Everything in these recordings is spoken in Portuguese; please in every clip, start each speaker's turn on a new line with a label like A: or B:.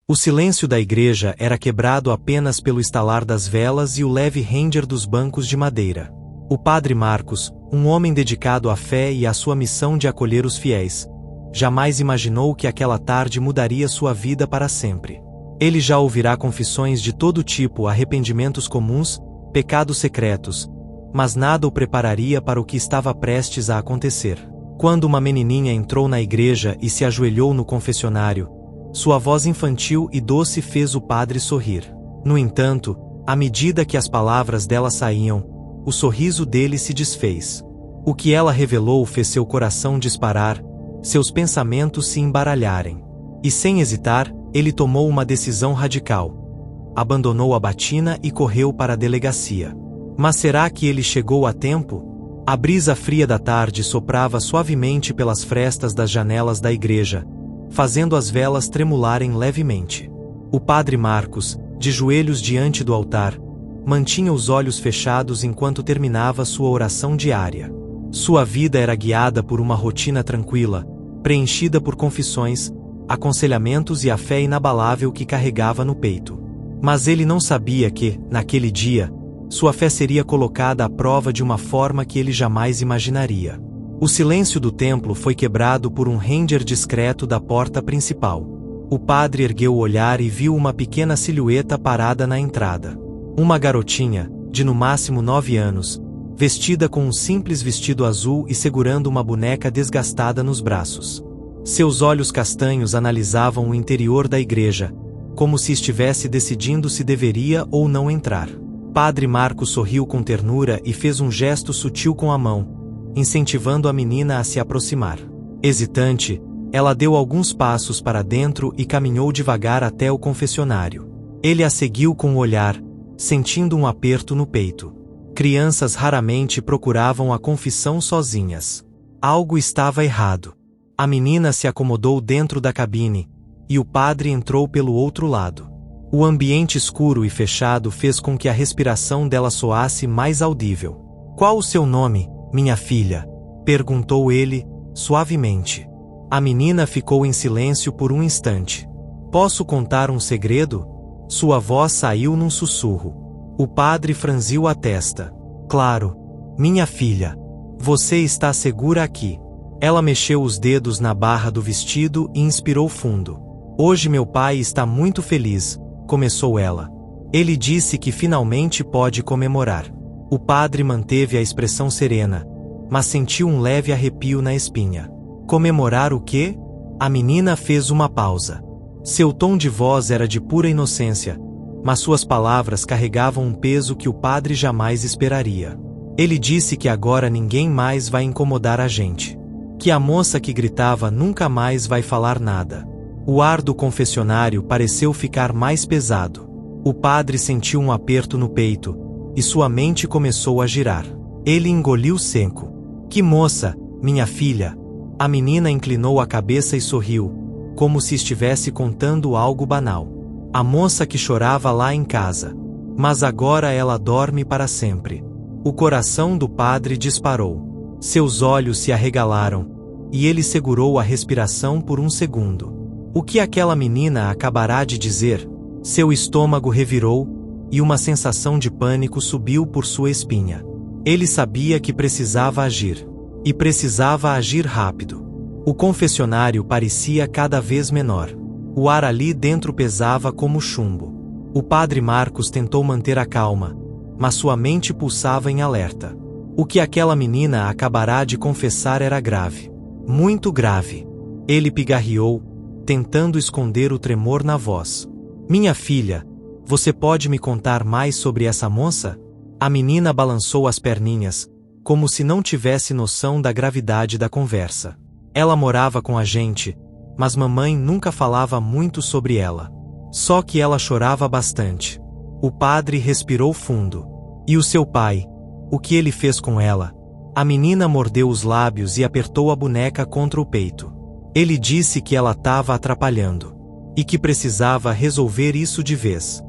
A: O silêncio da igreja era quebrado apenas pelo estalar das velas e o leve ranger dos bancos de madeira. O padre Marcos, um homem dedicado à fé e à sua missão de acolher os fiéis, jamais imaginou que aquela tarde mudaria sua vida para sempre. Ele já ouvirá confissões de todo tipo, arrependimentos comuns, pecados secretos, mas nada o prepararia para o que estava prestes a acontecer. Quando uma menininha entrou na igreja e se ajoelhou no confessionário, sua voz infantil e doce fez o padre sorrir. No entanto, à medida que as palavras dela saíam, o sorriso dele se desfez. O que ela revelou fez seu coração disparar, seus pensamentos se embaralharem. E sem hesitar, ele tomou uma decisão radical. Abandonou a batina e correu para a delegacia. Mas será que ele chegou a tempo? A brisa fria da tarde soprava suavemente pelas frestas das janelas da igreja, fazendo as velas tremularem levemente. O padre Marcos, de joelhos diante do altar, mantinha os olhos fechados enquanto terminava sua oração diária. Sua vida era guiada por uma rotina tranquila, preenchida por confissões, aconselhamentos e a fé inabalável que carregava no peito. Mas ele não sabia que, naquele dia, sua fé seria colocada à prova de uma forma que ele jamais imaginaria. O silêncio do templo foi quebrado por um ranger discreto da porta principal. O padre ergueu o olhar e viu uma pequena silhueta parada na entrada. Uma garotinha, de no máximo 9 anos, vestida com um simples vestido azul e segurando uma boneca desgastada nos braços. Seus olhos castanhos analisavam o interior da igreja, como se estivesse decidindo se deveria ou não entrar. Padre Marcos sorriu com ternura e fez um gesto sutil com a mão, incentivando a menina a se aproximar. Hesitante, ela deu alguns passos para dentro e caminhou devagar até o confessionário. Ele a seguiu com o olhar, sentindo um aperto no peito. Crianças raramente procuravam a confissão sozinhas. Algo estava errado. A menina se acomodou dentro da cabine, e o padre entrou pelo outro lado. O ambiente escuro e fechado fez com que a respiração dela soasse mais audível. "Qual o seu nome, minha filha?" perguntou ele, suavemente. A menina ficou em silêncio por um instante. "Posso contar um segredo?" Sua voz saiu num sussurro. O padre franziu a testa. "Claro, minha filha. Você está segura aqui." Ela mexeu os dedos na barra do vestido e inspirou fundo. "Hoje meu pai está muito feliz", começou ela. "Ele disse que finalmente pode comemorar." O padre manteve a expressão serena, mas sentiu um leve arrepio na espinha. "Comemorar o quê?" A menina fez uma pausa. Seu tom de voz era de pura inocência, mas suas palavras carregavam um peso que o padre jamais esperaria. "Ele disse que agora ninguém mais vai incomodar a gente. Que a moça que gritava nunca mais vai falar nada." O ar do confessionário pareceu ficar mais pesado. O padre sentiu um aperto no peito, e sua mente começou a girar. Ele engoliu seco. "Que moça, minha filha?" A menina inclinou a cabeça e sorriu, como se estivesse contando algo banal. "A moça que chorava lá em casa. Mas agora ela dorme para sempre." O coração do padre disparou. Seus olhos se arregalaram, e ele segurou a respiração por um segundo. O que aquela menina acabará de dizer? Seu estômago revirou, e uma sensação de pânico subiu por sua espinha. Ele sabia que precisava agir. E precisava agir rápido. O confessionário parecia cada vez menor. O ar ali dentro pesava como chumbo. O padre Marcos tentou manter a calma, mas sua mente pulsava em alerta. O que aquela menina acabará de confessar era grave. Muito grave. Ele pigarreou, tentando esconder o tremor na voz. "Minha filha, você pode me contar mais sobre essa moça?" A menina balançou as perninhas, como se não tivesse noção da gravidade da conversa. "Ela morava com a gente, mas mamãe nunca falava muito sobre ela. Só que ela chorava bastante." O padre respirou fundo. "E o seu pai? O que ele fez com ela?" A menina mordeu os lábios e apertou a boneca contra o peito. "Ele disse que ela estava atrapalhando. E que precisava resolver isso de vez."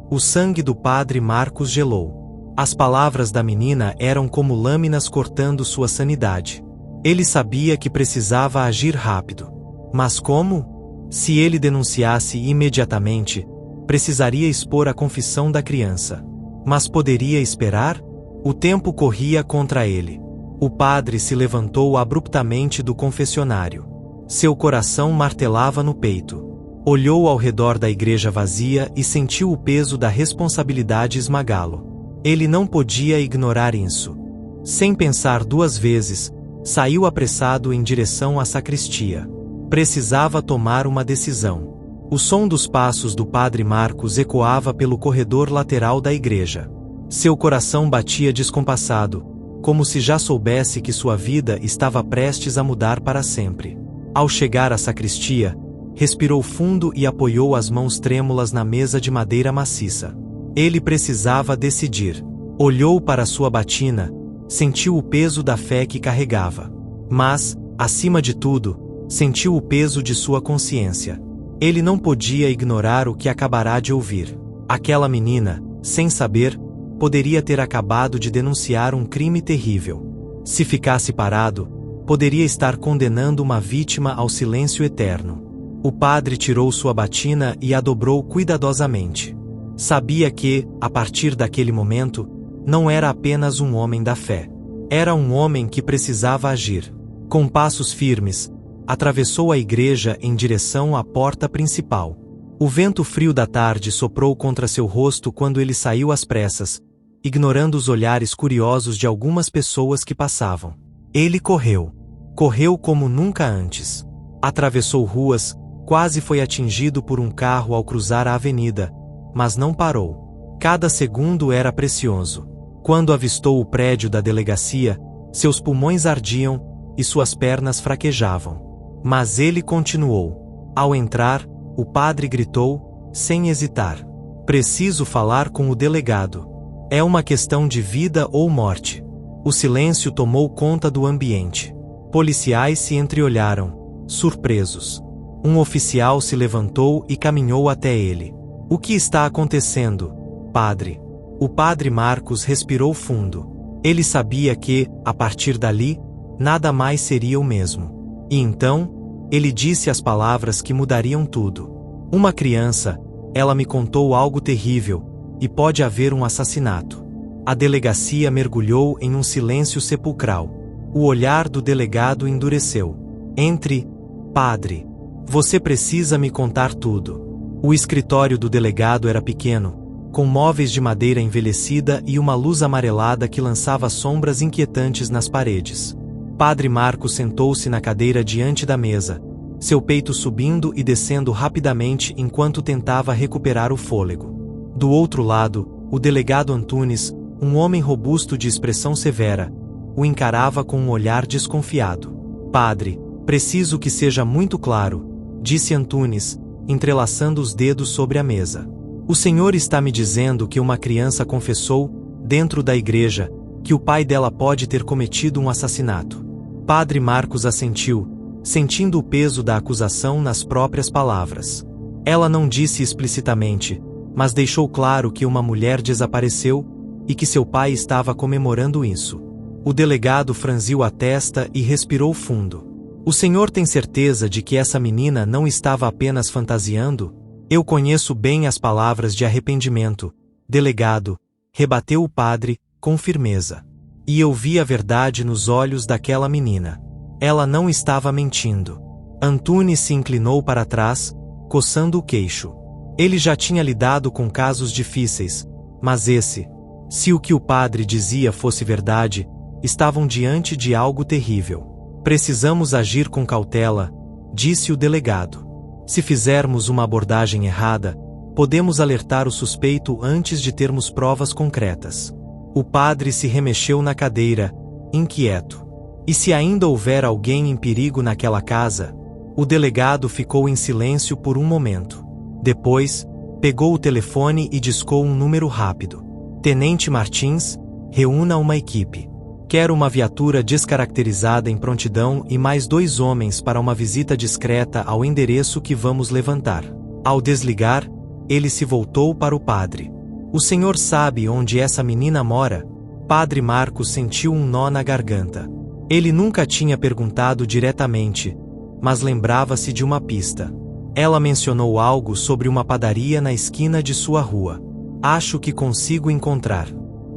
A: O sangue do padre Marcos gelou. As palavras da menina eram como lâminas cortando sua sanidade. Ele sabia que precisava agir rápido. Mas como? Se ele denunciasse imediatamente, precisaria expor a confissão da criança. Mas poderia esperar? O tempo corria contra ele. O padre se levantou abruptamente do confessionário. Seu coração martelava no peito. Olhou ao redor da igreja vazia e sentiu o peso da responsabilidade esmagá-lo. Ele não podia ignorar isso. Sem pensar duas vezes, saiu apressado em direção à sacristia. Precisava tomar uma decisão. O som dos passos do padre Marcos ecoava pelo corredor lateral da igreja. Seu coração batia descompassado, como se já soubesse que sua vida estava prestes a mudar para sempre. Ao chegar à sacristia, respirou fundo e apoiou as mãos trêmulas na mesa de madeira maciça. Ele precisava decidir. Olhou para sua batina, sentiu o peso da fé que carregava. Mas, acima de tudo, sentiu o peso de sua consciência. Ele não podia ignorar o que acabará de ouvir. Aquela menina, sem saber, poderia ter acabado de denunciar um crime terrível. Se ficasse parado, poderia estar condenando uma vítima ao silêncio eterno. O padre tirou sua batina e a dobrou cuidadosamente. Sabia que, a partir daquele momento, não era apenas um homem da fé. Era um homem que precisava agir. Com passos firmes, atravessou a igreja em direção à porta principal. O vento frio da tarde soprou contra seu rosto quando ele saiu às pressas, ignorando os olhares curiosos de algumas pessoas que passavam. Ele correu. Correu como nunca antes. Atravessou ruas, quase foi atingido por um carro ao cruzar a avenida, mas não parou. Cada segundo era precioso. Quando avistou o prédio da delegacia, seus pulmões ardiam e suas pernas fraquejavam. Mas ele continuou. Ao entrar, o padre gritou, sem hesitar: "Preciso falar com o delegado. É uma questão de vida ou morte." O silêncio tomou conta do ambiente. Policiais se entreolharam, surpresos. Um oficial se levantou e caminhou até ele. "O que está acontecendo, padre?" O padre Marcos respirou fundo. Ele sabia que, a partir dali, nada mais seria o mesmo. E então, ele disse as palavras que mudariam tudo. "Uma criança, ela me contou algo terrível, e pode haver um assassinato." A delegacia mergulhou em um silêncio sepulcral. O olhar do delegado endureceu. "Entre, padre. Você precisa me contar tudo." O escritório do delegado era pequeno, com móveis de madeira envelhecida e uma luz amarelada que lançava sombras inquietantes nas paredes. Padre Marcos sentou-se na cadeira diante da mesa, seu peito subindo e descendo rapidamente enquanto tentava recuperar o fôlego. Do outro lado, o delegado Antunes, um homem robusto de expressão severa, o encarava com um olhar desconfiado. "Padre, preciso que seja muito claro", disse Antunes, entrelaçando os dedos sobre a mesa. "O senhor está me dizendo que uma criança confessou, dentro da igreja, que o pai dela pode ter cometido um assassinato." Padre Marcos assentiu, sentindo o peso da acusação nas próprias palavras. Ela não disse explicitamente, mas deixou claro que uma mulher desapareceu e que seu pai estava comemorando isso. O delegado franziu a testa e respirou fundo. "O senhor tem certeza de que essa menina não estava apenas fantasiando?" "Eu conheço bem as palavras de arrependimento, delegado", rebateu o padre, com firmeza. "E eu vi a verdade nos olhos daquela menina. Ela não estava mentindo." Antunes se inclinou para trás, coçando o queixo. Ele já tinha lidado com casos difíceis, mas esse, se o que o padre dizia fosse verdade, estavam diante de algo terrível. "Precisamos agir com cautela", disse o delegado. "Se fizermos uma abordagem errada, podemos alertar o suspeito antes de termos provas concretas." O padre se remexeu na cadeira, inquieto. "E se ainda houver alguém em perigo naquela casa?" O delegado ficou em silêncio por um momento. Depois, pegou o telefone e discou um número rápido. "Tenente Martins, reúna uma equipe. Quero uma viatura descaracterizada em prontidão e mais 2 homens para uma visita discreta ao endereço que vamos levantar." Ao desligar, ele se voltou para o padre. "O senhor sabe onde essa menina mora?" Padre Marcos sentiu um nó na garganta. Ele nunca tinha perguntado diretamente, mas lembrava-se de uma pista. Ela mencionou algo sobre uma padaria na esquina de sua rua. Acho que consigo encontrar.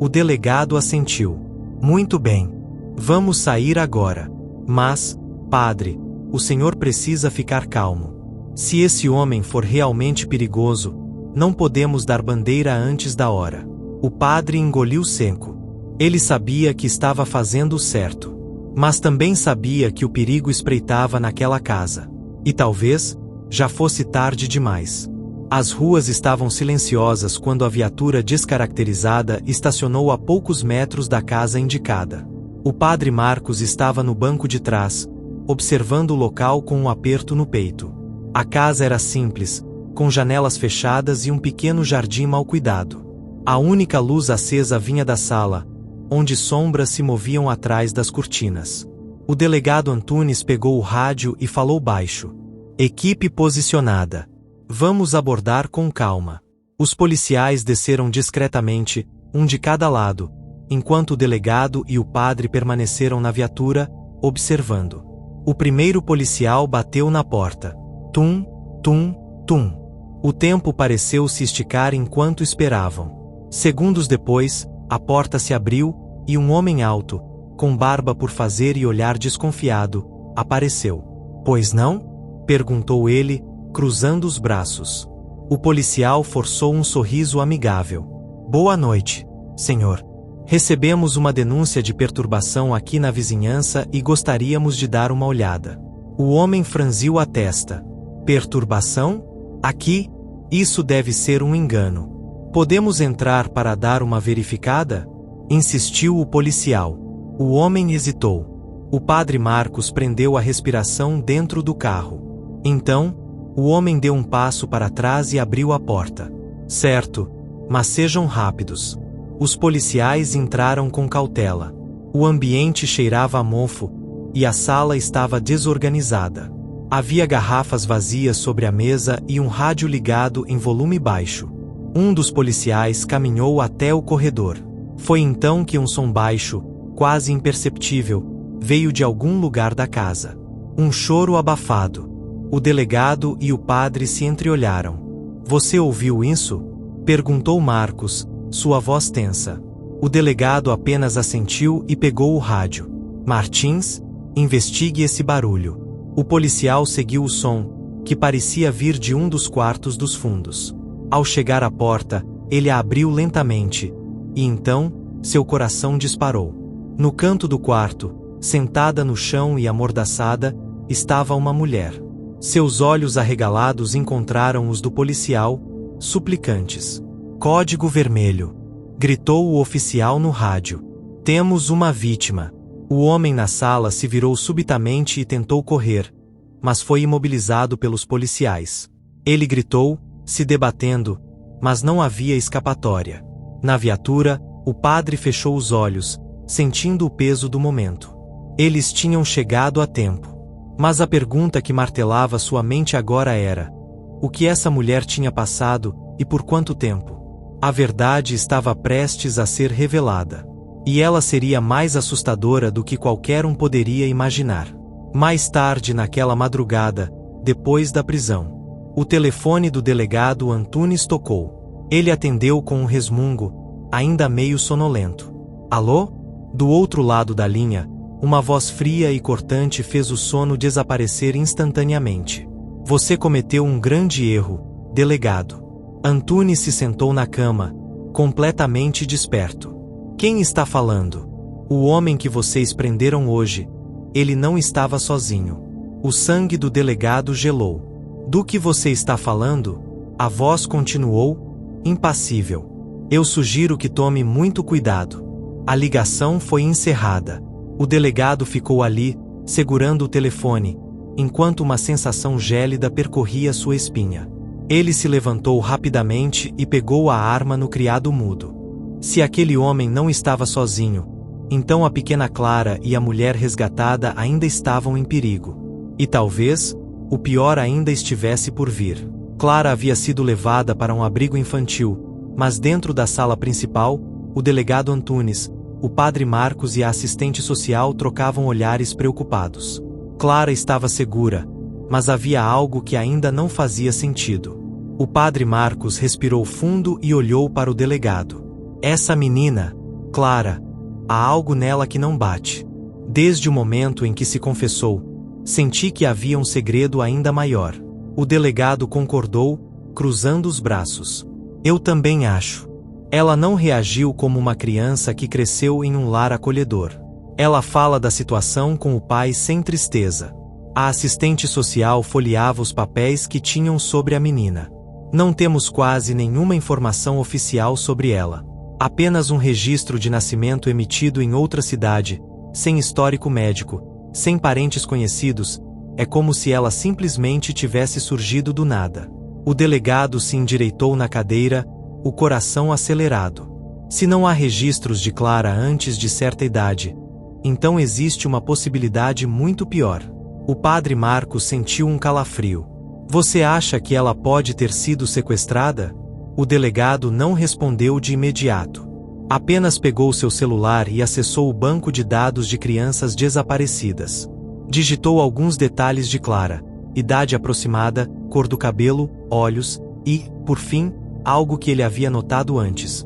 A: O delegado assentiu. Muito bem. Vamos sair agora. Mas, padre, o senhor precisa ficar calmo. Se esse homem for realmente perigoso, não podemos dar bandeira antes da hora. O padre engoliu seco. Ele sabia que estava fazendo o certo. Mas também sabia que o perigo espreitava naquela casa. E talvez já fosse tarde demais. As ruas estavam silenciosas quando a viatura descaracterizada estacionou a poucos metros da casa indicada. O padre Marcos estava no banco de trás, observando o local com um aperto no peito. A casa era simples, com janelas fechadas e um pequeno jardim mal cuidado. A única luz acesa vinha da sala, onde sombras se moviam atrás das cortinas. O delegado Antunes pegou o rádio e falou baixo. Equipe posicionada. Vamos abordar com calma. Os policiais desceram discretamente, um de cada lado, enquanto o delegado e o padre permaneceram na viatura, observando. O primeiro policial bateu na porta. Tum, tum, tum. O tempo pareceu se esticar enquanto esperavam. Segundos depois, a porta se abriu, e um homem alto, com barba por fazer e olhar desconfiado, apareceu. Pois não? Perguntou ele, cruzando os braços. O policial forçou um sorriso amigável. Boa noite, senhor. Recebemos uma denúncia de perturbação aqui na vizinhança e gostaríamos de dar uma olhada. O homem franziu a testa. Perturbação? Aqui? Isso deve ser um engano. Podemos entrar para dar uma verificada? Insistiu o policial. O homem hesitou. O padre Marcos prendeu a respiração dentro do carro. Então, o homem deu um passo para trás e abriu a porta. Certo, mas sejam rápidos. Os policiais entraram com cautela. O ambiente cheirava a mofo, e a sala estava desorganizada. Havia garrafas vazias sobre a mesa e um rádio ligado em volume baixo. Um dos policiais caminhou até o corredor. Foi então que um som baixo, quase imperceptível, veio de algum lugar da casa. Um choro abafado. O delegado e o padre se entreolharam. Você ouviu isso? Perguntou Marcos, sua voz tensa. O delegado apenas assentiu e pegou o rádio. Martins, investigue esse barulho. O policial seguiu o som, que parecia vir de um dos quartos dos fundos. Ao chegar à porta, ele a abriu lentamente, e então, seu coração disparou. No canto do quarto, sentada no chão e amordaçada, estava uma mulher. Seus olhos arregalados encontraram os do policial, suplicantes. Código vermelho. Gritou o oficial no rádio. Temos uma vítima. O homem na sala se virou subitamente e tentou correr, mas foi imobilizado pelos policiais. Ele gritou, se debatendo, mas não havia escapatória. Na viatura, o padre fechou os olhos, sentindo o peso do momento. Eles tinham chegado a tempo. Mas a pergunta que martelava sua mente agora era: o que essa mulher tinha passado, e por quanto tempo? A verdade estava prestes a ser revelada. E ela seria mais assustadora do que qualquer um poderia imaginar. Mais tarde naquela madrugada, depois da prisão, o telefone do delegado Antunes tocou. Ele atendeu com um resmungo, ainda meio sonolento. Alô? Do outro lado da linha, uma voz fria e cortante fez o sono desaparecer instantaneamente. Você cometeu um grande erro, delegado. Antunes se sentou na cama, completamente desperto. Quem está falando? O homem que vocês prenderam hoje. Ele não estava sozinho. O sangue do delegado gelou. Do que você está falando? A voz continuou, impassível. Eu sugiro que tome muito cuidado. A ligação foi encerrada. O delegado ficou ali, segurando o telefone, enquanto uma sensação gélida percorria sua espinha. Ele se levantou rapidamente e pegou a arma no criado mudo. Se aquele homem não estava sozinho, então a pequena Clara e a mulher resgatada ainda estavam em perigo. E talvez, o pior ainda estivesse por vir. Clara havia sido levada para um abrigo infantil, mas dentro da sala principal, o delegado Antunes, o padre Marcos e a assistente social trocavam olhares preocupados. Clara estava segura, mas havia algo que ainda não fazia sentido. O padre Marcos respirou fundo e olhou para o delegado. Essa menina, Clara, há algo nela que não bate. Desde o momento em que se confessou, senti que havia um segredo ainda maior. O delegado concordou, cruzando os braços. Eu também acho. Ela não reagiu como uma criança que cresceu em um lar acolhedor. Ela fala da situação com o pai sem tristeza. A assistente social folheava os papéis que tinham sobre a menina. Não temos quase nenhuma informação oficial sobre ela. Apenas um registro de nascimento emitido em outra cidade, sem histórico médico, sem parentes conhecidos. É como se ela simplesmente tivesse surgido do nada. O delegado se endireitou na cadeira, o coração acelerado. Se não há registros de Clara antes de certa idade, então existe uma possibilidade muito pior. O padre Marcos sentiu um calafrio. Você acha que ela pode ter sido sequestrada? O delegado não respondeu de imediato. Apenas pegou seu celular e acessou o banco de dados de crianças desaparecidas. Digitou alguns detalhes de Clara: idade aproximada, cor do cabelo, olhos e, por fim, algo que ele havia notado antes.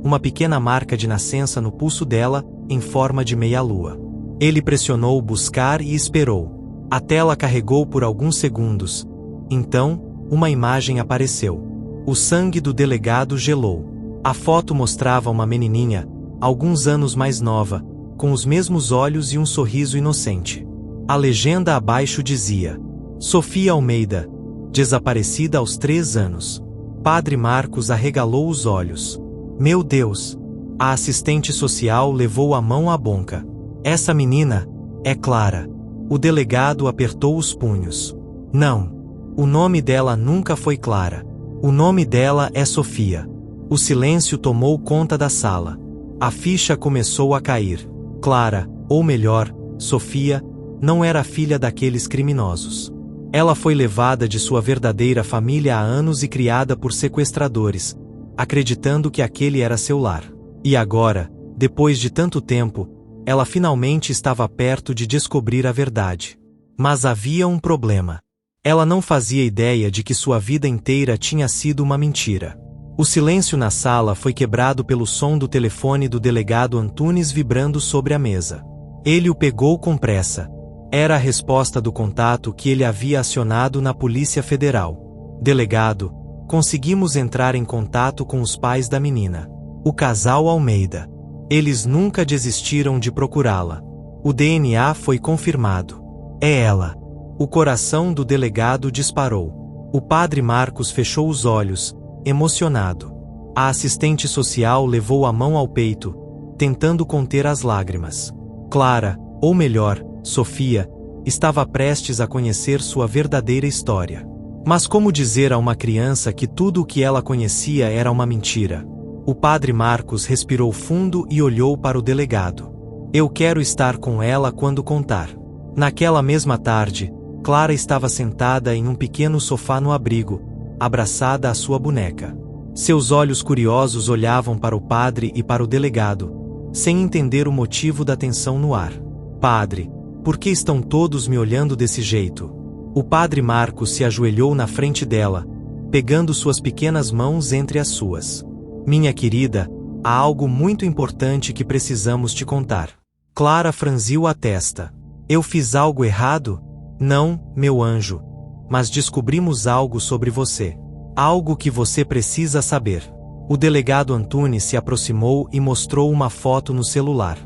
A: Uma pequena marca de nascença no pulso dela, em forma de meia-lua. Ele pressionou buscar e esperou. A tela carregou por alguns segundos. Então, uma imagem apareceu. O sangue do delegado gelou. A foto mostrava uma menininha, alguns anos mais nova, com os mesmos olhos e um sorriso inocente. A legenda abaixo dizia: Sofia Almeida, desaparecida aos 3 anos. Padre Marcos arregalou os olhos. Meu Deus! A assistente social levou a mão à boca. Essa menina é Clara. O delegado apertou os punhos. Não. O nome dela nunca foi Clara. O nome dela é Sofia. O silêncio tomou conta da sala. A ficha começou a cair. Clara, ou melhor, Sofia, não era filha daqueles criminosos. Ela foi levada de sua verdadeira família há anos e criada por sequestradores, acreditando que aquele era seu lar. E agora, depois de tanto tempo, ela finalmente estava perto de descobrir a verdade. Mas havia um problema. Ela não fazia ideia de que sua vida inteira tinha sido uma mentira. O silêncio na sala foi quebrado pelo som do telefone do delegado Antunes vibrando sobre a mesa. Ele o pegou com pressa. Era a resposta do contato que ele havia acionado na Polícia Federal. Delegado, conseguimos entrar em contato com os pais da menina. O casal Almeida. Eles nunca desistiram de procurá-la. O DNA foi confirmado. É ela. O coração do delegado disparou. O padre Marcos fechou os olhos, emocionado. A assistente social levou a mão ao peito, tentando conter as lágrimas. Clara, ou melhor, Sofia, estava prestes a conhecer sua verdadeira história. Mas como dizer a uma criança que tudo o que ela conhecia era uma mentira? O padre Marcos respirou fundo e olhou para o delegado. Eu quero estar com ela quando contar. Naquela mesma tarde, Clara estava sentada em um pequeno sofá no abrigo, abraçada à sua boneca. Seus olhos curiosos olhavam para o padre e para o delegado, sem entender o motivo da tensão no ar. Padre, por que estão todos me olhando desse jeito? O padre Marcos se ajoelhou na frente dela, pegando suas pequenas mãos entre as suas. Minha querida, há algo muito importante que precisamos te contar. Clara franziu a testa. Eu fiz algo errado? Não, meu anjo. Mas descobrimos algo sobre você. Algo que você precisa saber. O delegado Antunes se aproximou e mostrou uma foto no celular.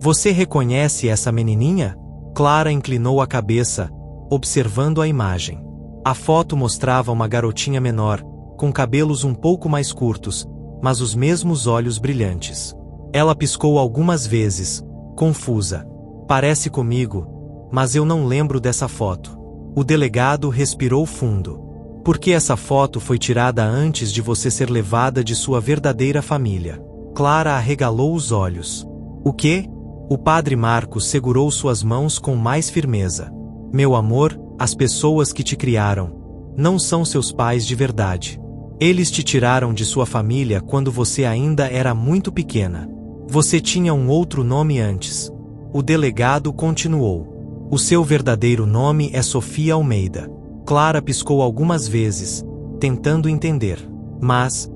A: Você reconhece essa menininha? Clara inclinou a cabeça, observando a imagem. A foto mostrava uma garotinha menor, com cabelos um pouco mais curtos, mas os mesmos olhos brilhantes. Ela piscou algumas vezes, confusa. Parece comigo, mas eu não lembro dessa foto. O delegado respirou fundo. Por que essa foto foi tirada antes de você ser levada de sua verdadeira família? Clara arregalou os olhos. O quê? O padre Marcos segurou suas mãos com mais firmeza. Meu amor, as pessoas que te criaram não são seus pais de verdade. Eles te tiraram de sua família quando você ainda era muito pequena. Você tinha um outro nome antes. O delegado continuou. O seu verdadeiro nome é Sofia Almeida. Clara piscou algumas vezes, tentando entender. Mas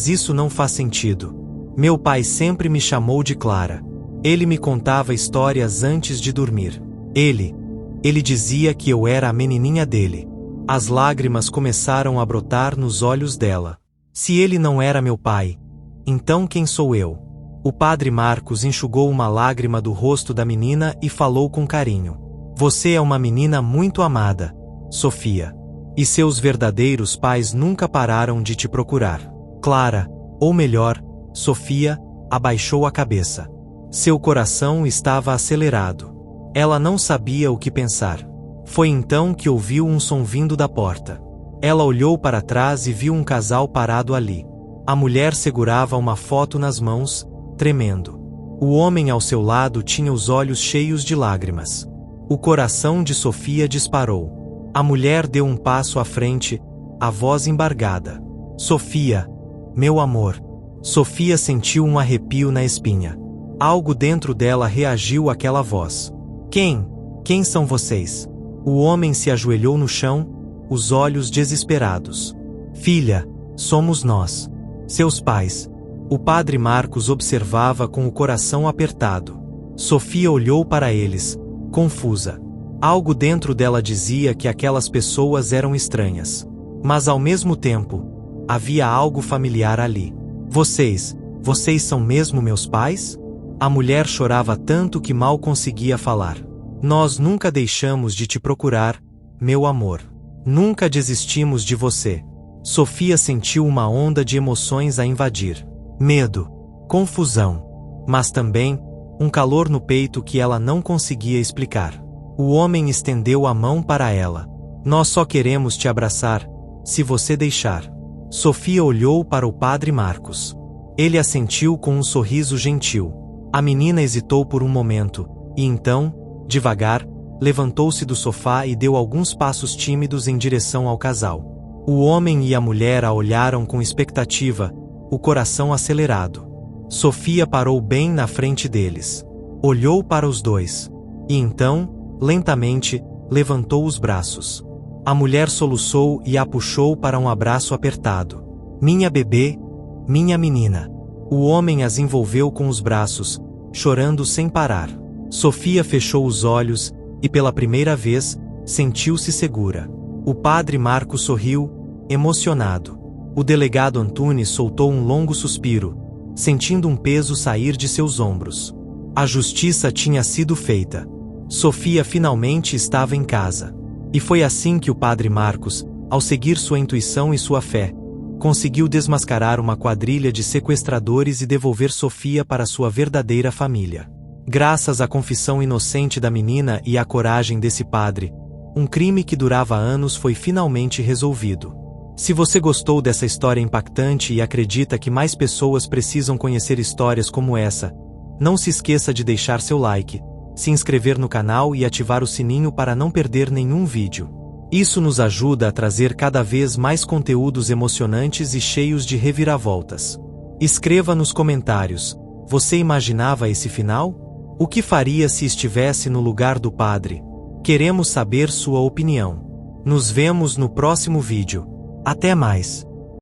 A: isso não faz sentido. Meu pai sempre me chamou de Clara. Ele me contava histórias antes de dormir. Ele dizia que eu era a menininha dele. As lágrimas começaram a brotar nos olhos dela. Se ele não era meu pai, então quem sou eu? O padre Marcos enxugou uma lágrima do rosto da menina e falou com carinho. Você é uma menina muito amada, Sofia. E seus verdadeiros pais nunca pararam de te procurar. Clara, ou melhor, Sofia, abaixou a cabeça. Seu coração estava acelerado. Ela não sabia o que pensar. Foi então que ouviu um som vindo da porta. Ela olhou para trás e viu um casal parado ali. A mulher segurava uma foto nas mãos, tremendo. O homem ao seu lado tinha os olhos cheios de lágrimas. O coração de Sofia disparou. A mulher deu um passo à frente, a voz embargada. Sofia, meu amor. Sofia sentiu um arrepio na espinha. Algo dentro dela reagiu àquela voz. Quem são vocês? O homem se ajoelhou no chão, os olhos desesperados. Filha, somos nós. Seus pais. O padre Marcos observava com o coração apertado. Sofia olhou para eles, confusa. Algo dentro dela dizia que aquelas pessoas eram estranhas. Mas ao mesmo tempo, havia algo familiar ali. Vocês são mesmo meus pais? A mulher chorava tanto que mal conseguia falar. Nós nunca deixamos de te procurar, meu amor. Nunca desistimos de você. Sofia sentiu uma onda de emoções a invadir. Medo, confusão, mas também um calor no peito que ela não conseguia explicar. O homem estendeu a mão para ela. Nós só queremos te abraçar, se você deixar. Sofia olhou para o padre Marcos. Ele assentiu com um sorriso gentil. A menina hesitou por um momento, e então, devagar, levantou-se do sofá e deu alguns passos tímidos em direção ao casal. O homem e a mulher a olharam com expectativa, o coração acelerado. Sofia parou bem na frente deles. Olhou para os dois. E então, lentamente, levantou os braços. A mulher soluçou e a puxou para um abraço apertado. Minha bebê, minha menina. O homem as envolveu com os braços, chorando sem parar. Sofia fechou os olhos, e pela primeira vez, sentiu-se segura. O padre Marcos sorriu, emocionado. O delegado Antunes soltou um longo suspiro, sentindo um peso sair de seus ombros. A justiça tinha sido feita. Sofia finalmente estava em casa. E foi assim que o padre Marcos, ao seguir sua intuição e sua fé, conseguiu desmascarar uma quadrilha de sequestradores e devolver Sofia para sua verdadeira família. Graças à confissão inocente da menina e à coragem desse padre, um crime que durava anos foi finalmente resolvido. Se você gostou dessa história impactante e acredita que mais pessoas precisam conhecer histórias como essa, não se esqueça de deixar seu like, se inscrever no canal e ativar o sininho para não perder nenhum vídeo. Isso nos ajuda a trazer cada vez mais conteúdos emocionantes e cheios de reviravoltas. Escreva nos comentários: você imaginava esse final? O que faria se estivesse no lugar do padre? Queremos saber sua opinião. Nos vemos no próximo vídeo. Até mais!